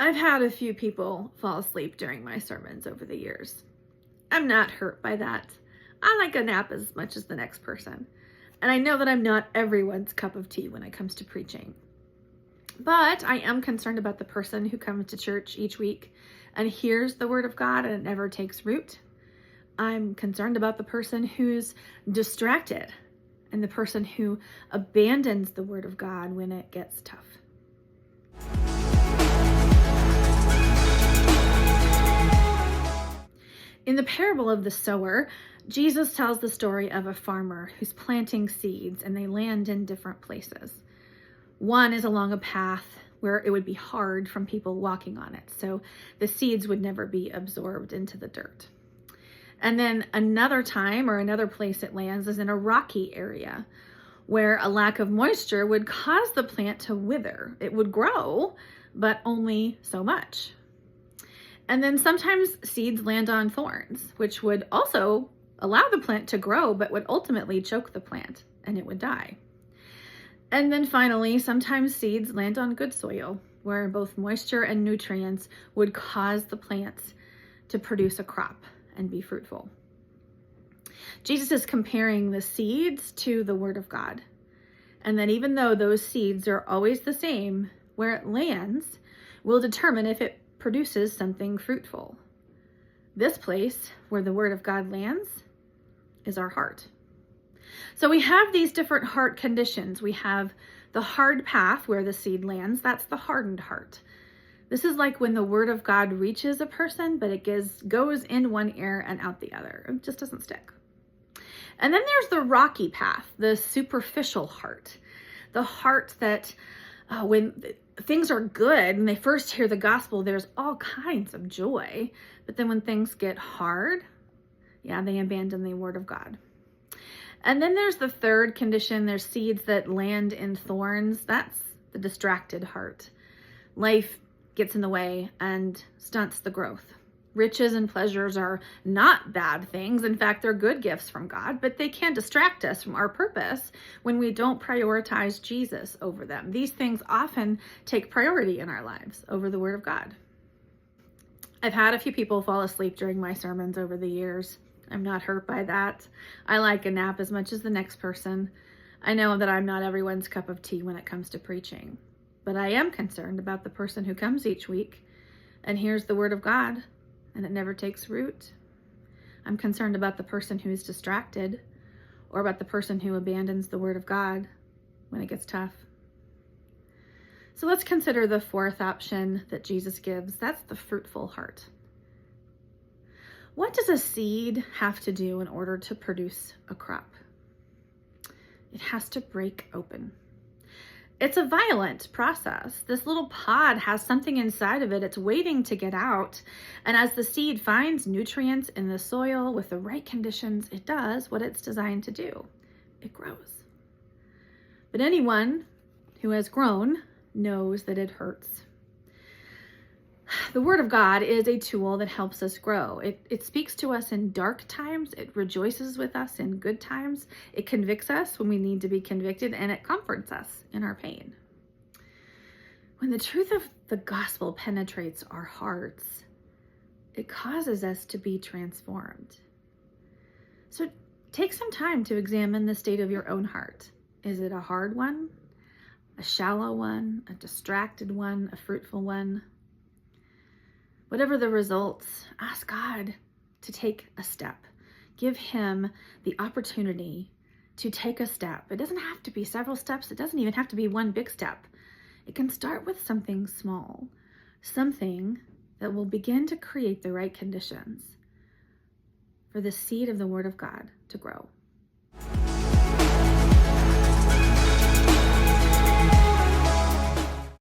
I've had a few people fall asleep during my sermons over the years. I'm not hurt by that. I like a nap as much as the next person. And I know that I'm not everyone's cup of tea when it comes to preaching. But I am concerned about the person who comes to church each week and hears the word of God and it never takes root. I'm concerned about the person who's distracted and the person who abandons the word of God when it gets tough. In the parable of the sower, Jesus tells the story of a farmer who's planting seeds and they land in different places. One is along a path where it would be hard from people walking on it, so the seeds would never be absorbed into the dirt. And then another time or another place it lands is in a rocky area where a lack of moisture would cause the plant to wither. It would grow, but only so much. And then sometimes seeds land on thorns, which would also allow the plant to grow, but would ultimately choke the plant and it would die. And then finally, sometimes seeds land on good soil, where both moisture and nutrients would cause the plants to produce a crop and be fruitful. Jesus is comparing the seeds to the Word of God. And that even though those seeds are always the same, where it lands will determine if it produces something fruitful. This place where the Word of God lands is our heart. So we have these different heart conditions. We have the hard path where the seed lands. That's the hardened heart. This is like when the Word of God reaches a person, but it goes in one ear and out the other. It just doesn't stick. And then there's the rocky path, the superficial heart. The heart that when things are good and they first hear the gospel, there's all kinds of joy. But then when things get hard, they abandon the Word of God. And then there's the third condition. There's seeds that land in thorns. That's the distracted heart. Life gets in the way and stunts the growth. Riches and pleasures are not bad things. In fact, they're good gifts from God, but they can distract us from our purpose when we don't prioritize Jesus over them. These things often take priority in our lives over the Word of God. I've had a few people fall asleep during my sermons over the years. I'm not hurt by that. I like a nap as much as the next person. I know that I'm not everyone's cup of tea when it comes to preaching, but I am concerned about the person who comes each week and hears the Word of God and it never takes root. I'm concerned about the person who's distracted or about the person who abandons the Word of God when it gets tough. So let's consider the fourth option that Jesus gives. That's the fruitful heart. What does a seed have to do in order to produce a crop? It has to break open. It's a violent process. This little pod has something inside of it. It's waiting to get out. And as the seed finds nutrients in the soil with the right conditions, it does what it's designed to do. It grows. But anyone who has grown knows that it hurts. The Word of God is a tool that helps us grow. It speaks to us in dark times. It rejoices with us in good times. It convicts us when we need to be convicted, and it comforts us in our pain. When the truth of the gospel penetrates our hearts, it causes us to be transformed. So take some time to examine the state of your own heart. Is it a hard one, a shallow one, a distracted one, a fruitful one? Whatever the results, ask God to take a step. Give Him the opportunity to take a step. It doesn't have to be several steps. It doesn't even have to be one big step. It can start with something small, something that will begin to create the right conditions for the seed of the Word of God to grow.